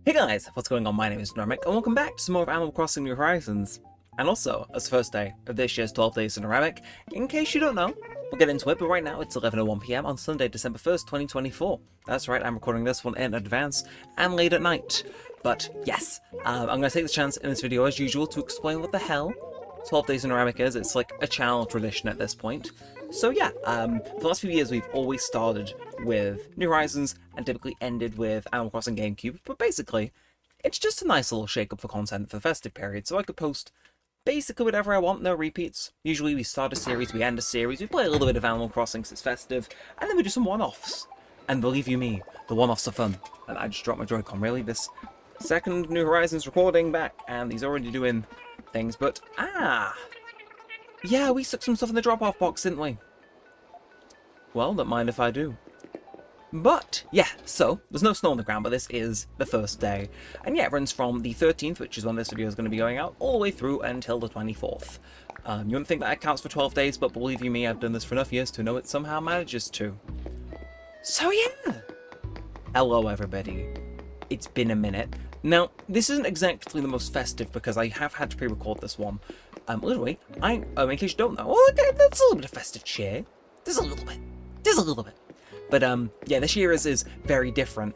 Hey guys, what's going on? My name is Neremik, and welcome back to some more of Animal Crossing New Horizons. And also, as the first day of this year's 12 Days in Neremik, in case you don't know, we'll get into it, but right now it's 11:01 PM on Sunday, December 1st, 2024. That's right, I'm recording this one in advance and late at night. But yes, I'm going to take the chance in this video, as usual, to explain what the hell 12 Days in Neremik is. It's like a channel tradition at this point. So yeah, for the last few years we've always started with New Horizons and typically ended with Animal Crossing GameCube, but basically, it's just a nice little shake-up for content for the festive period, so I could post basically whatever I want, no repeats. Usually we start a series, we end a series, we play a little bit of Animal Crossing because it's festive, and then we do some one-offs. And believe you me, the one-offs are fun. And I just dropped my Joy-Con, really? This second New Horizons recording back, and he's already doing things, but yeah, we stuck some stuff in the drop-off box, didn't we? Well, don't mind if I do. But, yeah, so, there's no snow on the ground, but this is the first day. And yeah, it runs from the 13th, which is when this video is going to be going out, all the way through until the 24th. You wouldn't think that accounts for 12 days, but believe you me, I've done this for enough years to know it somehow manages to. So yeah! Hello everybody. It's been a minute. Now, this isn't exactly the most festive because I have had to pre-record this one. Literally, in case you don't know, that's a little bit of festive cheer. There's a little bit. But, yeah, this year is very different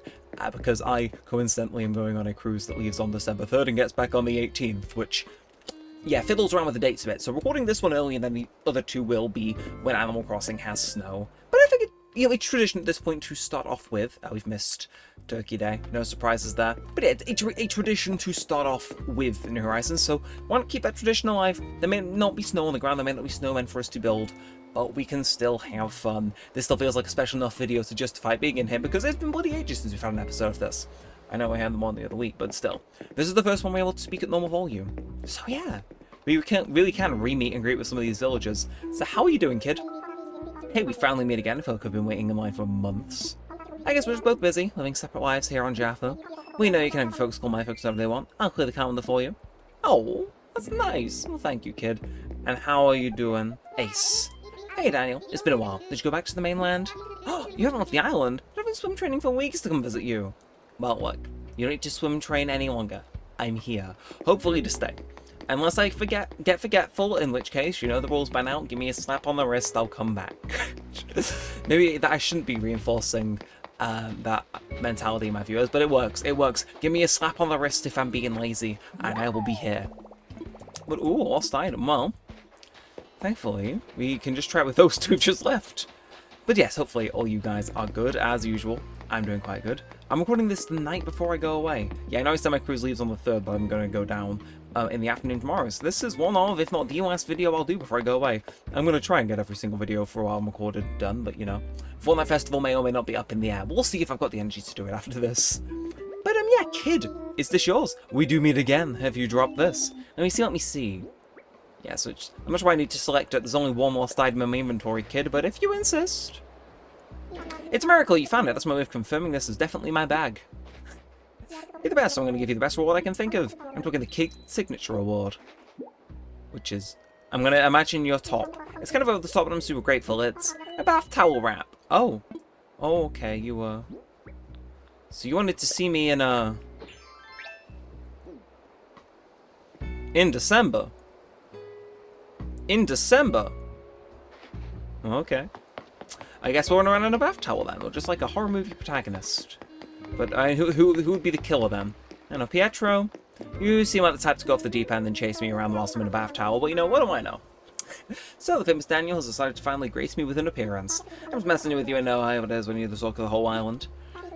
because I, coincidentally, am going on a cruise that leaves on December 3rd and gets back on the 18th, which, yeah, fiddles around with the dates a bit. So recording this one early and then the other two will be when Animal Crossing has snow. But I figured, you know, it's tradition at this point to start off with. We've missed Turkey Day, no surprises there. But yeah, it's a tradition to start off with New Horizons, so why not keep that tradition alive? There may not be snow on the ground, there may not be snowmen for us to build, but we can still have fun. This still feels like a special enough video to justify being in here, because it's been bloody ages since we've had an episode of this. I know I had them on the other week, but still. This is the first one we're able to speak at normal volume. So yeah, we really can re-meet and greet with some of these villagers. So how are you doing, kid? Hey, we finally meet again. I feel like I've been waiting in line for months. I guess we're just both busy, living separate lives here on Jaffa. We know you can have your folks call my folks whatever they want. I'll clear the calendar for you. Oh, that's nice. Well, thank you, kid. And how are you doing? Ace. Hey, Daniel. It's been a while. Did you go back to the mainland? Oh, you haven't left the island? I've been swim training for weeks to come visit you. Well, look, you don't need to swim train any longer. I'm here. Hopefully to stay. Unless I get forgetful, in which case, you know the rules by now. Give me a slap on the wrist, I'll come back. Maybe that I shouldn't be reinforcing that mentality in my viewers, but it works. It works. Give me a slap on the wrist if I'm being lazy, and I will be here. But ooh, lost item. Well, thankfully, we can just try with those two just left. But yes, hopefully all you guys are good, as usual. I'm doing quite good. I'm recording this the night before I go away. Yeah, I know I said my cruise leaves on the 3rd, but I'm going to go down in the afternoon tomorrow. So this is one of, if not the last video I'll do before I go away. I'm going to try and get every single video for a while I'm recorded done, but you know. Fortnite Festival may or may not be up in the air. We'll see if I've got the energy to do it after this. But yeah, kid, is this yours? We do meet again. Have you dropped this? Let me see. Yeah, so I'm not sure I need to select it. There's only one lost item in my inventory, kid, but if you insist. It's a miracle you found it. That's my way of confirming this is definitely my bag. You're the best, so I'm going to give you the best reward I can think of. I'm talking the Kid Signature Award. Which is, I'm going to imagine your top. It's kind of over the top, but I'm super grateful. It's a bath towel wrap. Oh. Oh, okay, you, So you wanted to see me in, in December? In December? Okay. I guess we're running around in a bath towel then, or just like a horror movie protagonist. But who would be the killer then? I don't know, Pietro? You seem like the type to go off the deep end and chase me around whilst I'm in a bath towel, but you know, what do I know? So the famous Daniel has decided to finally grace me with an appearance. I'm just messing with you and know how it is when you're the talk of the whole island.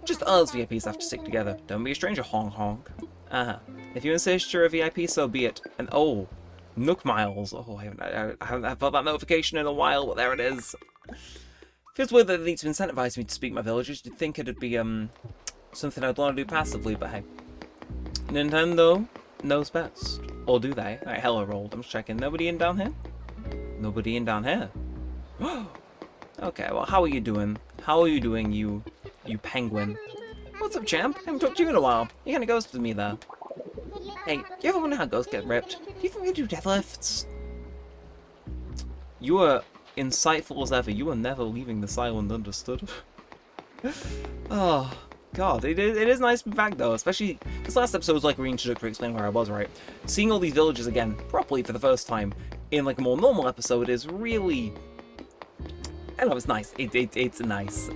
Just us VIPs have to stick together. Don't be a stranger, honk honk. If you insist you're a VIP, so be it. And oh, Nook Miles. Oh, I haven't felt that notification in a while, but there it is. Feels weird that they need to incentivize me to speak my villagers. You'd think it'd be, something I'd want to do passively, but hey. Nintendo knows best. Or do they? Alright, hello, rolled. I'm just checking. Nobody in down here? Nobody in down here. Okay, well, how are you doing? How are you doing, you penguin? What's up, champ? I haven't talked to you in a while. You kinda ghosted me there. Hey, do you ever wonder how ghosts get ripped? Do you think they do deadlifts? You are insightful as ever. You are never leaving this island, understood? Oh, God, it is nice to be back though, especially this last episode was like a reintroductory explaining where I was, right? Seeing all these villages again properly for the first time in like a more normal episode is really, I don't know, it's nice. It's nice.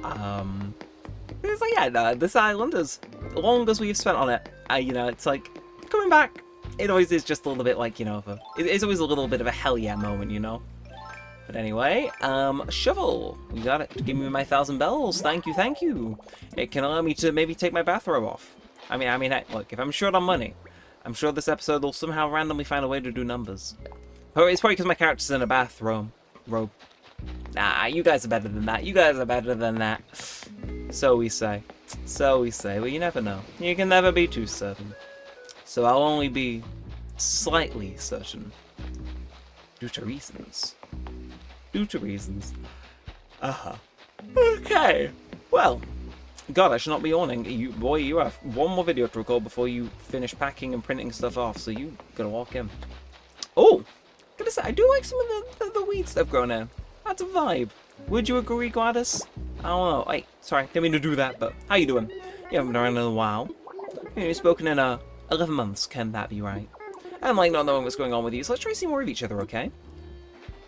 It's like, yeah, no, this island, as long as we've spent on it, you know, it's like coming back. It always is just a little bit like, you know, it's always a little bit of a hell yeah moment, you know. But anyway, shovel. You got it. Give me my 1,000 bells. Thank you, thank you. It can allow me to maybe take my bathrobe off. I mean, look, if I'm short on money, I'm sure this episode will somehow randomly find a way to do numbers. Oh, it's probably because my character's in a bathrobe. Nah, you guys are better than that. You guys are better than that. So we say. So we say. Well, you never know. You can never be too certain. So I'll only be slightly certain. Due to reasons. Okay. Well, God, I should not be yawning. You have one more video to record before you finish packing and printing stuff off, so you gotta walk in. Oh, gotta say, I do like some of the weeds that have grown in. That's a vibe. Would you agree, Gladys? I don't know. Wait, sorry, didn't mean to do that, but how you doing? You haven't been around in a while. You've spoken in 11 months, can that be right? I'm like not knowing what's going on with you, so let's try to see more of each other, okay?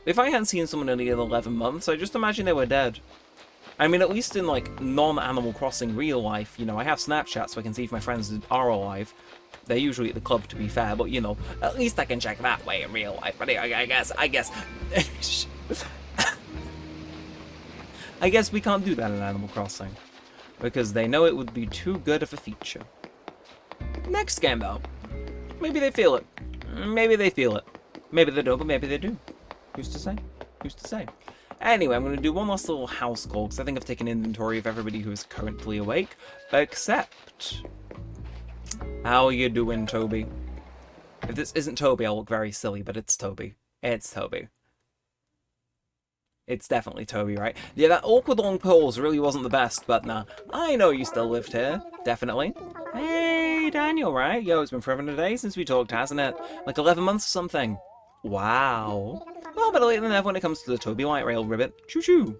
If I hadn't seen someone in 11 months, I just imagine they were dead. I mean, at least in, like, non-Animal Crossing real life, you know, I have Snapchat so I can see if my friends are alive. They're usually at the club, to be fair, but, you know, at least I can check that way in real life. But I guess... I guess we can't do that in Animal Crossing. Because they know it would be too good of a feature. Next game, though. Maybe they feel it. Maybe they feel it. Maybe they don't, but maybe they do. Who's to say? Who's to say? Anyway, I'm going to do one last little house call, because I think I've taken inventory of everybody who is currently awake, except... How are you doing, Toby? If this isn't Toby, I'll look very silly, but it's Toby. It's Toby. It's definitely Toby, right? Yeah, that awkward long pause really wasn't the best, but nah. I know you still lived here. Definitely. Hey, Daniel, right? Yo, it's been forever and a day since we talked, hasn't it? Like 11 months or something. Wow. Well, better late than never when it comes to the Toby light rail ribbit. Choo-choo.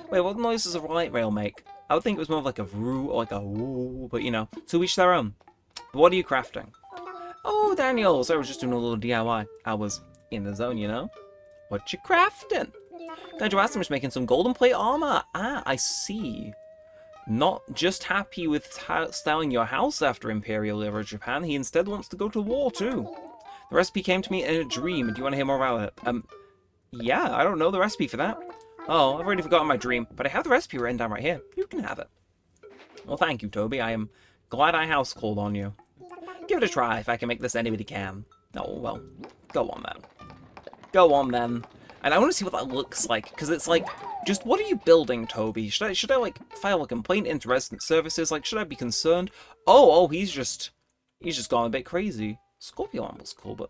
Wait, what noise does a light rail make? I would think it was more of like a vroo or like a woo, but you know, to each their own. But what are you crafting? Oh, Daniel, so I was just doing a little DIY. I was in the zone, you know? What you crafting? Glad you asked. I'm just making some golden plate armor. Ah, I see. Not just happy with styling your house after Imperial era Japan, he instead wants to go to war too. The recipe came to me in a dream. Do you want to hear more about it? Yeah, I don't know the recipe for that. Oh, I've already forgotten my dream, but I have the recipe written down right here. You can have it. Well, thank you, Toby. I am glad I house called on you. Give it a try. If I can make this, anybody can. Oh, well, go on then. Go on then. And I want to see what that looks like, because it's like, just what are you building, Toby? Should I like file a complaint into resident services? Like, should I be concerned? Oh, he's just gone a bit crazy. Scorpio armor was cool, but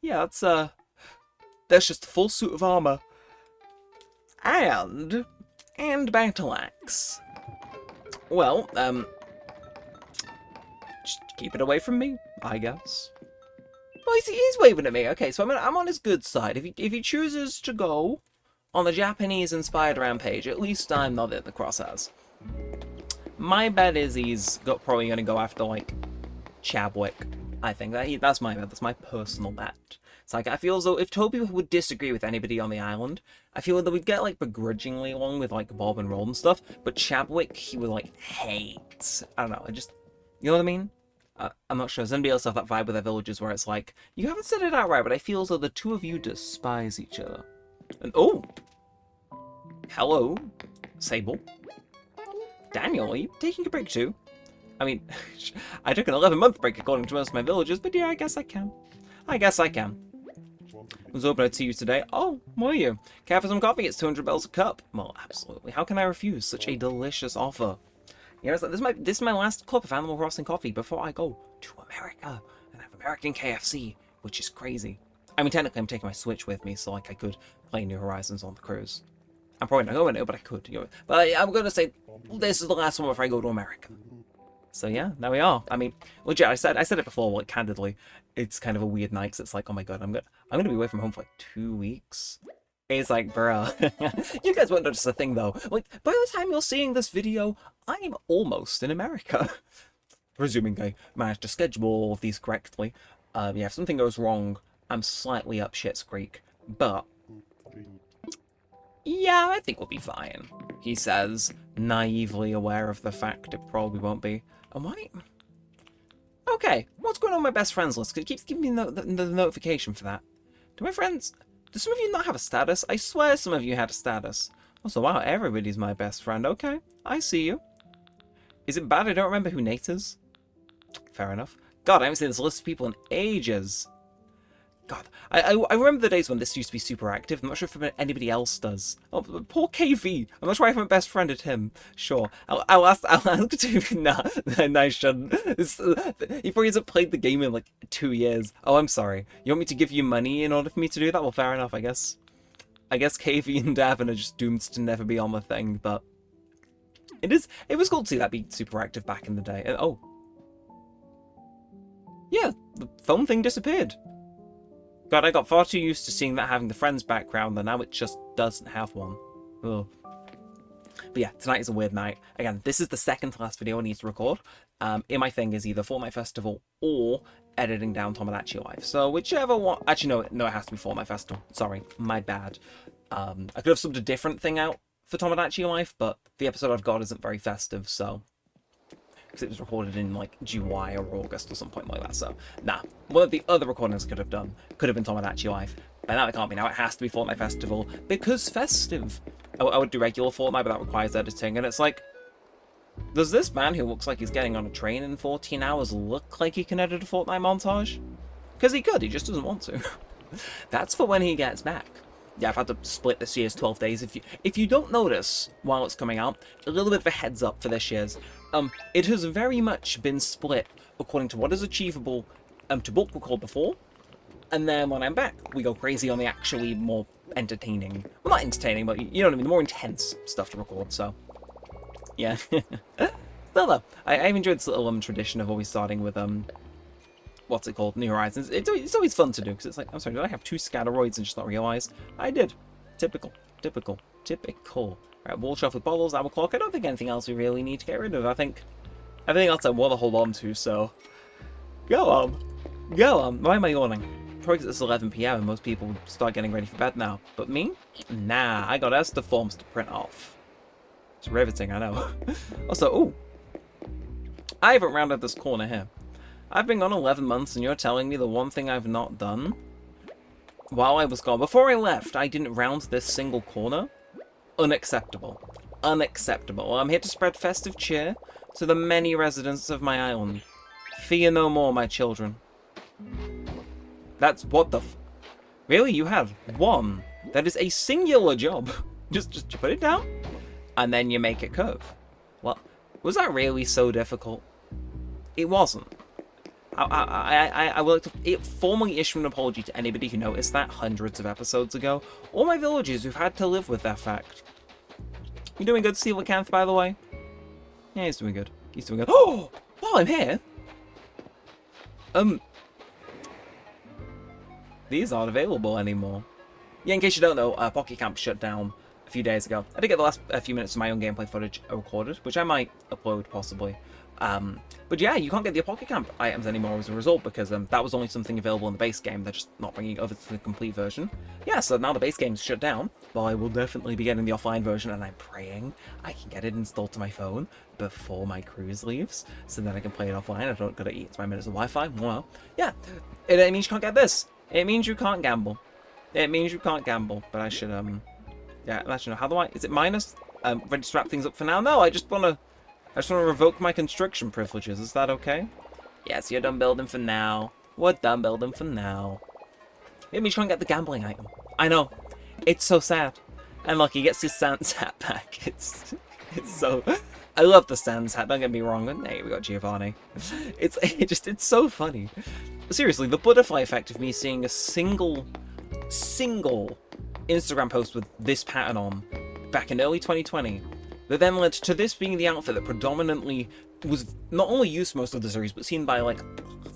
yeah, that's just a full suit of armor and battle axe. Well, just keep it away from me, I guess. Well, he's waving at me. Okay, so I'm on his good side. If he chooses to go on the Japanese-inspired rampage, at least I'm not in the crosshairs. My bet is he's probably going to go after, like, Chadwick. I think that's my bet. That's my personal bet. It's like, I feel as though if Toby would disagree with anybody on the island, I feel that we'd get, like, begrudgingly along with, like, Bob and Roll and stuff, but Chadwick, he would, like, hate. I don't know, you know what I mean? I'm not sure. Does anybody else have that vibe with their villages where it's like, you haven't said it outright, but I feel as though the two of you despise each other. And, oh! Hello, Sable. Daniel, are you taking a break too? I mean, I took an 11-month break according to most of my villages, but yeah, I guess I can. I was hoping I'd see you today. Oh, were you? Care for some coffee? It's 200 bells a cup. Well, absolutely. How can I refuse such a delicious offer? Yeah, it's like, this is my last cup of Animal Crossing coffee before I go to America and have American KFC, which is crazy. I mean, technically I'm taking my Switch with me, so like I could play New Horizons on the cruise. I'm probably not going to, but I could. You know. But I'm going to say this is the last one before I go to America. So yeah, there we are. I mean, legit, I said it before, like candidly, it's kind of a weird night, 'cause it's like, oh my god, I'm gonna be away from home for like 2 weeks. It's like, bro, you guys won't notice a thing though. Like, by the time you're seeing this video, I'm almost in America. Presuming I managed to schedule all of these correctly. Yeah, if something goes wrong, I'm slightly up shit's creek. But, yeah, I think we'll be fine, he says, naively aware of the fact it probably won't be. And why? Okay, what's going on with my best friends list? It keeps giving me the notification for that. Do my friends... Do some of you not have a status? I swear some of you had a status. Also, wow, everybody's my best friend. Okay, I see you. Is it bad I don't remember who Nate is? Fair enough. God, I haven't seen this list of people in ages. God, I remember the days when this used to be super active. I'm not sure if anybody else does. Oh, poor KV. I'm not sure I haven't best friended him. Sure. I'll ask to... Nah, I shouldn't. He probably hasn't played the game in like 2 years. Oh, I'm sorry. You want me to give you money in order for me to do that? Well, fair enough, I guess. I guess KV and Davin are just doomed to never be on the thing, but... It was cool to see that be super active back in the day. And, oh. Yeah, the phone thing disappeared. God, I got far too used to seeing that having the friends background, and now it just doesn't have one. Ugh. But yeah, tonight is a weird night. Again, this is the second to last video I need to record. In my thing is either Fortnite Festival or editing down Tomodachi Life. So whichever one... Actually, no, it has to be Fortnite Festival. Sorry, my bad. I could have subbed a different thing out for Tomodachi Life, but the episode I've got isn't very festive, so... Because it was recorded in, like, July or August or some point like that, so... Nah, one of the other recordings could have been Tomodachi Life. But now it can't be. Now it has to be Fortnite Festival, because festive. I would do regular Fortnite, but that requires editing, and it's like... Does this man who looks like he's getting on a train in 14 hours look like he can edit a Fortnite montage? Because he could, he just doesn't want to. That's for when he gets back. Yeah, I've had to split this year's 12 days. If you don't notice while it's coming out, a little bit of a heads up for this year's. It has very much been split according to what is achievable to bulk record before, and then when I'm back, we go crazy on the actually more entertaining, well, not entertaining, but you know what I mean, the more intense stuff to record. So, yeah. Still though, I've enjoyed this little tradition of always starting with what's it called? New Horizons. It's always fun to do, because it's like, I'm sorry, did I have 2 scatteroids and just not realize? I did. Typical. Right, wall shelf with bottles, hour clock. I don't think anything else we really need to get rid of. I think everything else I want to hold on to, so... Go on. Why am I yawning? Probably because it's 11 PM and most people start getting ready for bed now. But me? Nah, I got Esther forms to print off. It's riveting, I know. Also, ooh. I haven't rounded this corner here. I've been gone 11 months and you're telling me the one thing I've not done? While I was gone, before I left, I didn't round this single corner? Unacceptable. Unacceptable. I'm here to spread festive cheer to the many residents of my island. Fear no more, my children. That's what the Really? You have one? That is a singular job. Just put it down, and then you make it curve. Well, was that really so difficult? It wasn't. I would like to formally issue an apology to anybody who noticed that hundreds of episodes ago, or my villagers who've had to live with that fact. You doing good, Coelacanth, by the way? Yeah, he's doing good. He's doing good. Oh! While I'm here! These aren't available anymore. Yeah, in case you don't know, Pocket Camp shut down a few days ago. I did get the last few minutes of my own gameplay footage recorded, which I might upload, possibly. But yeah, you can't get the Pocket Camp items anymore as a result, because that was only something available in the base game. They're just not bringing it over to the complete version. Yeah, so now the base game's shut down, but I will definitely be getting the offline version, and I'm praying I can get it installed to my phone before my cruise leaves, so that I can play it offline. I don't gotta eat my minutes of Wi-Fi. Well, yeah, it means you can't get this. It means you can't gamble. It means you can't gamble, but I should, yeah, actually, how do I, is it minus? Ready to wrap things up for now? No, I just want to revoke my construction privileges. Is that okay? Yes, you're done building for now. We're done building for now. It means you can't get the gambling item. I know. It's so sad. And look, he gets his Sans hat back. It's so... I love the Sans hat, don't get me wrong. And hey, we got Giovanni. It's so funny. Seriously, the butterfly effect of me seeing a single Instagram post with this pattern on back in early 2020 that then led to this being the outfit that predominantly was not only used most of the series, but seen by like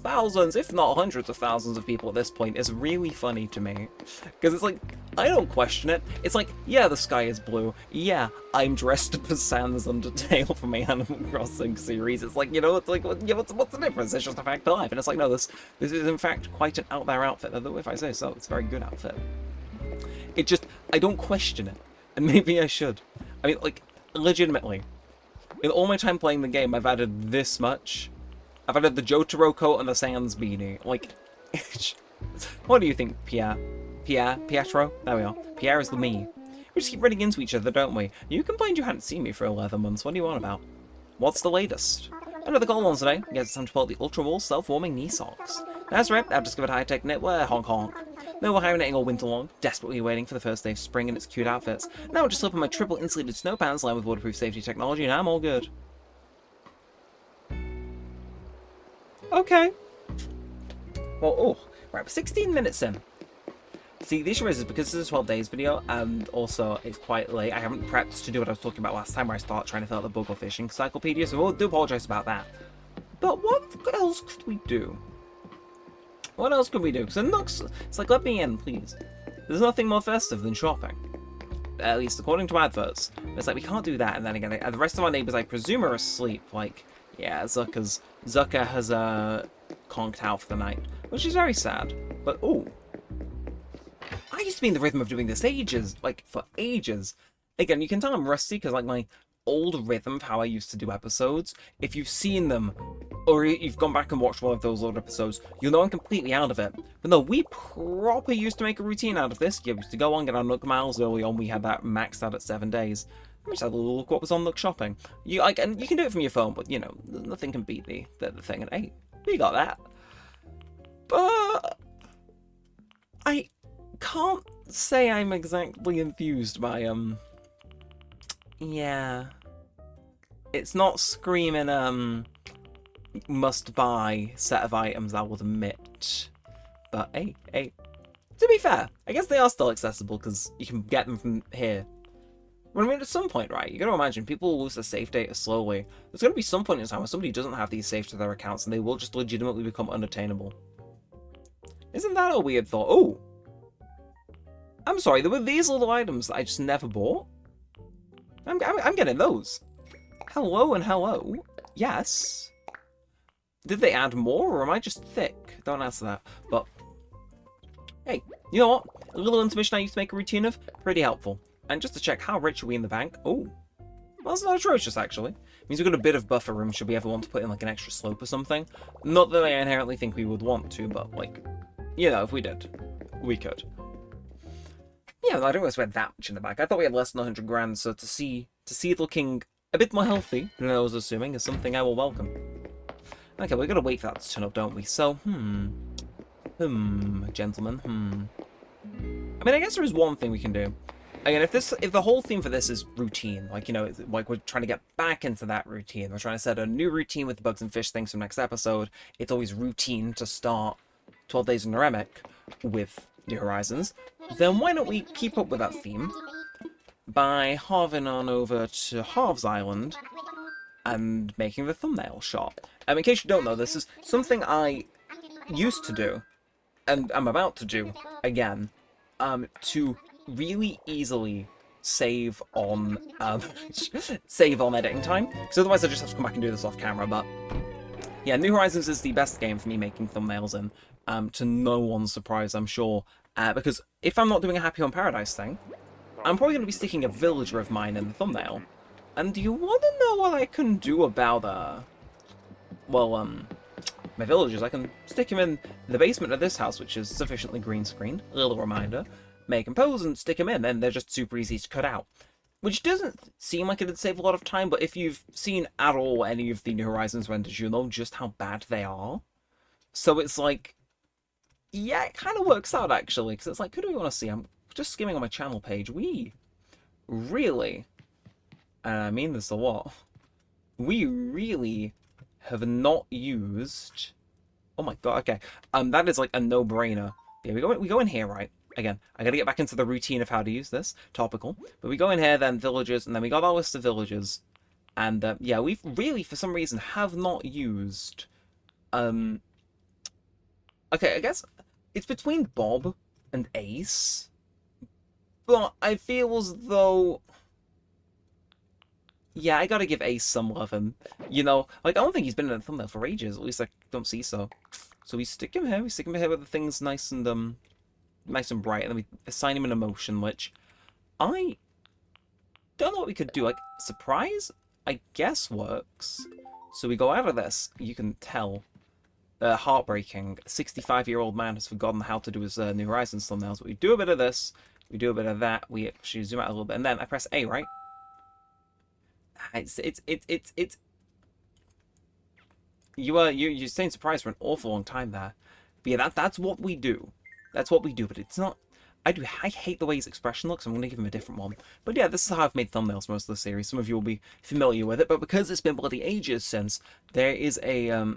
thousands, if not hundreds of thousands of people at this point is really funny to me. Because it's like, I don't question it. It's like, yeah, the sky is blue. Yeah, I'm dressed up as Sans Undertale from my Animal Crossing series. It's like, you know, it's like, yeah, what's the difference? It's just a fact of life. And it's like, no, this is in fact quite an out there outfit. Although if I say so, it's a very good outfit. It just, I don't question it. And maybe I should. I mean, like, legitimately, in all my time playing the game, I've added this much. I've added the Jotaro coat and the Sans beanie. Like, what do you think, Pierre? Pietro? There we are. Pierre is the me. We just keep running into each other, don't we? You complained you hadn't seen me for 11 months. What do you want about? What's the latest? Another goal on today. Guess it's time to pull out the Ultra Wool self-warming knee socks. That's right, I've discovered high-tech knitwear, honk honk. No more hibernating all winter long, desperately waiting for the first day of spring and its cute outfits. Now I just slip on my triple insulated snow pants lined with waterproof safety technology and I'm all good. Okay. Well, oh, right, 16 minutes in. See, the issue is because this is a 12 days video, and also it's quite late. I haven't prepped to do what I was talking about last time, where I start trying to fill out the bug or fishing encyclopedia, so I do apologise about that. But what else could we do? What else could we do? Because it looks, it's like, let me in, please. There's nothing more festive than shopping. At least according to adverts. It's like, we can't do that, and then again, the rest of our neighbours, I presume, are asleep. Like, yeah, Zucker has conked out for the night, which is very sad. But, ooh. I used to be in the rhythm of doing this for ages. Again, you can tell I'm rusty because, like, my old rhythm of how I used to do episodes, if you've seen them, or you've gone back and watched one of those old episodes, you'll know I'm completely out of it. But no, we proper used to make a routine out of this. You used to go on, get our Nook miles early on. We had that maxed out at 7 days. We just had a little look what was on Nook shopping. And you can do it from your phone, but, you know, nothing can beat the thing. And, hey, we got that. But I can't say I'm exactly enthused by, yeah. It's not screaming, must buy set of items, I would admit. But, hey. To be fair, I guess they are still accessible, because you can get them from here. Well, I mean, at some point, right, you gotta imagine, people will lose their save data slowly. There's gonna be some point in time where somebody doesn't have these saved to their accounts, and they will just legitimately become unattainable. Isn't that a weird thought? Oh! I'm sorry, there were these little items that I just never bought. I'm getting those. Hello and hello. Yes. Did they add more, or am I just thick? Don't answer that. But, hey, you know what? A little intermission I used to make a routine of, pretty helpful. And just to check, how rich are we in the bank? Oh, well, that's not atrocious, actually. It means we've got a bit of buffer room should we ever want to put in, like, an extra slope or something. Not that I inherently think we would want to, but, like, you know, if we did, we could. Yeah, I don't want to spend that much in the bank. I thought we had less than 100 grand, so to see it looking a bit more healthy than I was assuming is something I will welcome. Okay, we've got to wait for that to turn up, don't we? So, gentlemen, I mean, I guess there is one thing we can do. Again, if the whole theme for this is routine, like, you know, like we're trying to get back into that routine, we're trying to set a new routine with the bugs and fish things from next episode, it's always routine to start 12 Days in Neremik with New Horizons, then why don't we keep up with that theme by harving on over to Harv's Island and making the thumbnail shot. In case you don't know, this is something I used to do, and I'm about to do again, to really easily save on editing time, because otherwise I just have to come back and do this off camera. But yeah, New Horizons is the best game for me making thumbnails in, to no one's surprise, I'm sure, because if I'm not doing a Happy Home Paradise thing, I'm probably going to be sticking a villager of mine in the thumbnail. And do you want to know what I can do about, my villagers? I can stick him in the basement of this house, which is sufficiently green screened. A little reminder. Make him pose and stick him in, and they're just super easy to cut out. Which doesn't seem like it'd save a lot of time, but if you've seen at all any of the New Horizons renders, you'll know just how bad they are. So it's like, yeah, it kind of works out, actually, because it's like, who do we want to see? I'm just skimming on my channel page. We really, and I mean this a lot, we really have not used, oh my god, okay, that is like a no-brainer. Yeah, we go in here, right? Again, I gotta get back into the routine of how to use this. Topical. But we go in here, then villagers, and then we got our list of villagers. And, yeah, we've really, for some reason, have not used, okay, I guess it's between Bob and Ace. But I feel as though... Yeah, I gotta give Ace some love, and, you know, like, I don't think he's been in a thumbnail for ages, at least I don't see so. So we stick him here, with the things nice and bright, and then we assign him an emotion, which I don't know what we could do. Like, surprise, I guess works. So we go out of this, you can tell, heartbreaking, a 65-year-old man has forgotten how to do his New Horizons thumbnails, but we do a bit of this, we do a bit of that, we actually zoom out a little bit, and then I press A, right? It's you're staying surprised for an awful long time there. But yeah, that's what we do. That's what we do, but it's not... I hate the way his expression looks. I'm going to give him a different one. But yeah, this is how I've made thumbnails for most of the series. Some of you will be familiar with it, but because it's been bloody ages since, there is a...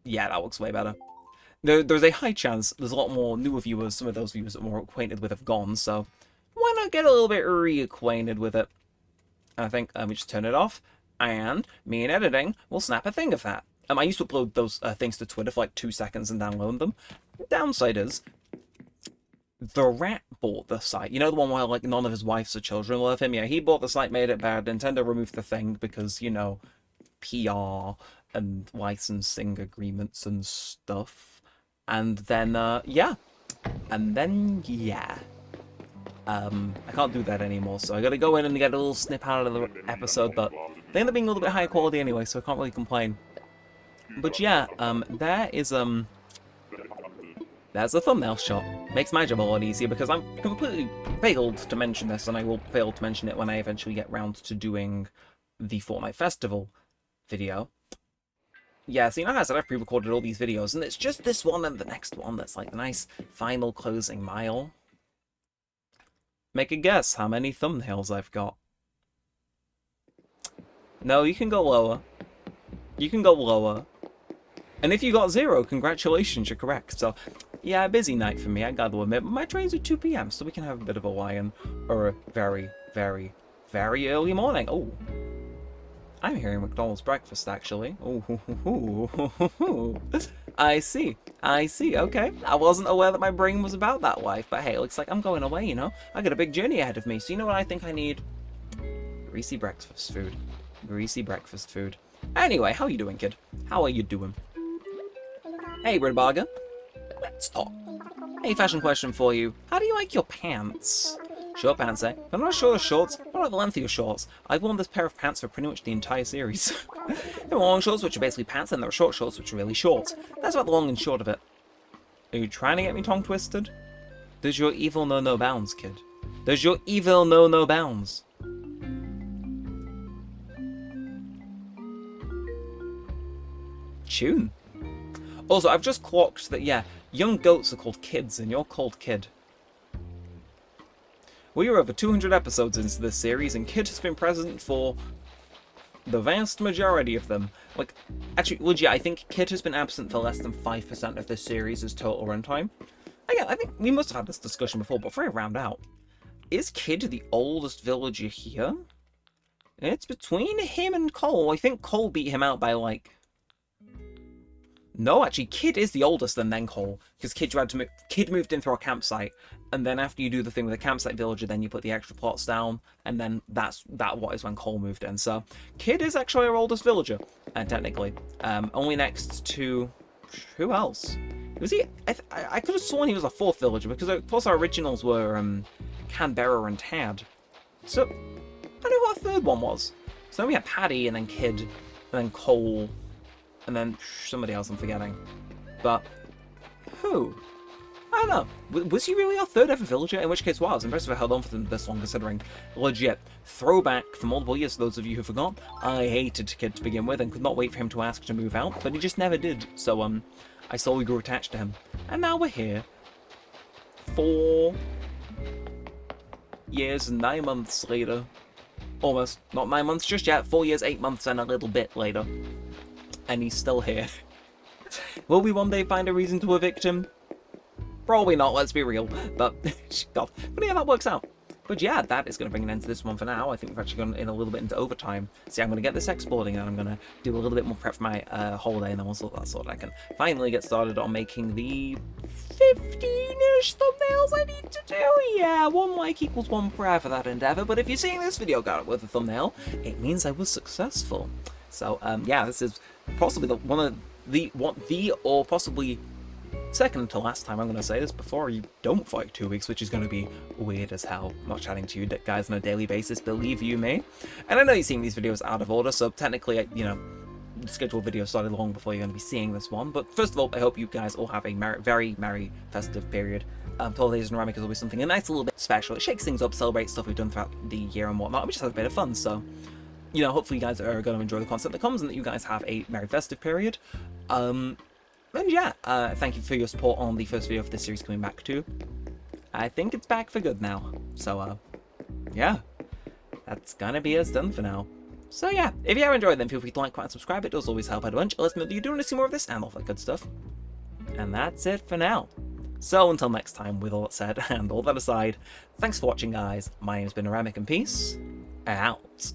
Yeah, that looks way better. There's a high chance there's a lot more newer viewers. Some of those viewers that are more acquainted with have gone, so why not get a little bit reacquainted with it? And I think we just turn it off, and me in editing will snap a thing of that. I used to upload those things to Twitter for like 2 seconds and download them. Downside is, the rat bought the site. You know the one where like none of his wives or children love him? Yeah, he bought the site, made it bad. Nintendo removed the thing because, you know, PR and licensing agreements and stuff. And then, yeah. And then, yeah. I can't do that anymore, so I gotta go in and get a little snip out of the episode, but they end up being a little bit higher quality anyway, so I can't really complain. But yeah, there's a thumbnail shot. Makes my job a lot easier, because I'm completely failed to mention this, and I will fail to mention it when I eventually get round to doing the Fortnite Festival video. Yeah, so you know how I said I've pre-recorded all these videos, and it's just this one and the next one that's like the nice final closing mile. Make a guess how many thumbnails I've got. No, you can go lower. You can go lower. And if you got 0, congratulations, you're correct. So, yeah, a busy night for me, I gotta admit. But my train's at 2 PM, so we can have a bit of a lie-in. Or a very, very, very early morning. Oh. I'm hearing McDonald's breakfast, actually. Oh, I see. I see. Okay. I wasn't aware that my brain was about that life, but hey, it looks like I'm going away, you know? I got a big journey ahead of me, so you know what I think I need? Greasy breakfast food. Greasy breakfast food. Anyway, how you doing, kid? How are you doing? Hey, Redbarger. Let's talk. Hey, fashion question for you. How do you like your pants? Short pants, eh? I'm not sure of shorts. I don't like the length of your shorts. I've worn this pair of pants for pretty much the entire series. There are long shorts, which are basically pants, and there are short shorts, which are really short. That's about the long and short of it. Are you trying to get me tongue twisted? Does your evil know no bounds, kid? Does your evil know no bounds? Tune. Also, I've just clocked that, yeah, young goats are called kids, and you're called Kid. We are over 200 episodes into this series, and Kid has been present for the vast majority of them. Like, actually, legit, I think Kid has been absent for less than 5% of this series' total runtime. Again, I think we must have had this discussion before, but before I round out, is Kid the oldest villager here? It's between him and Cole. I think Cole beat him out by, like... No, actually, Kid is the oldest and then Cole, because Kid moved in through our campsite, and then after you do the thing with the campsite villager, then you put the extra plots down, and then that is when Cole moved in. So, Kid is actually our oldest villager, technically. Only next to... who else? Was he... I could have sworn he was a 4th villager, because of course our originals were Canberra and Tad. So, I know who our 3rd one was. So then we had Paddy, and then Kid, and then Cole... and then somebody else I'm forgetting. But who? I don't know. Was he really our 3rd ever villager? In which case, wow, I was impressed I held on for them this long, considering legit throwback for multiple years. For those of you who forgot, I hated Kid to begin with and could not wait for him to ask to move out, but he just never did. So I slowly grew attached to him, and now we're here. 4 years and 9 months later, almost not 9 months just yet. 4 years, 8 months, and a little bit later. And he's still here. Will we one day find a reason to evict him? Probably not, let's be real. But, God. But yeah, that works out. But yeah, that is going to bring an end to this one for now. I think we've actually gone in a little bit into overtime. See, I'm going to get this exporting, and I'm going to do a little bit more prep for my holiday, and then once all that sorted, I can finally get started on making the 15-ish thumbnails I need to do. Yeah, one like equals one prayer for that endeavor, but if you're seeing this video got it with a thumbnail, it means I was successful. So, yeah, this is possibly or possibly second to last time I'm going to say this before you don't fight 2 weeks, which is going to be weird as hell, not chatting to you guys on a daily basis, believe you me. And I know you're seeing these videos out of order, so technically, you know, the scheduled video started long before you're going to be seeing this one. But first of all, I hope you guys all have a very merry festive period. 12 days in Neremik is always something a nice little bit special. It shakes things up, celebrates stuff we've done throughout the year and whatnot. We just have a bit of fun, so, you know, hopefully you guys are going to enjoy the content that comes and that you guys have a merry festive period. And yeah, thank you for your support on the first video of this series coming back too. I think it's back for good now. So, yeah, that's gonna be us done for now. So yeah, if you have enjoyed, then feel free to like, comment, and subscribe. It does always help out a bunch. Let me know that you do want to see more of this and all that good stuff. And that's it for now. So until next time, with all that said and all that aside, thanks for watching, guys. My name's been Neremik, and peace out.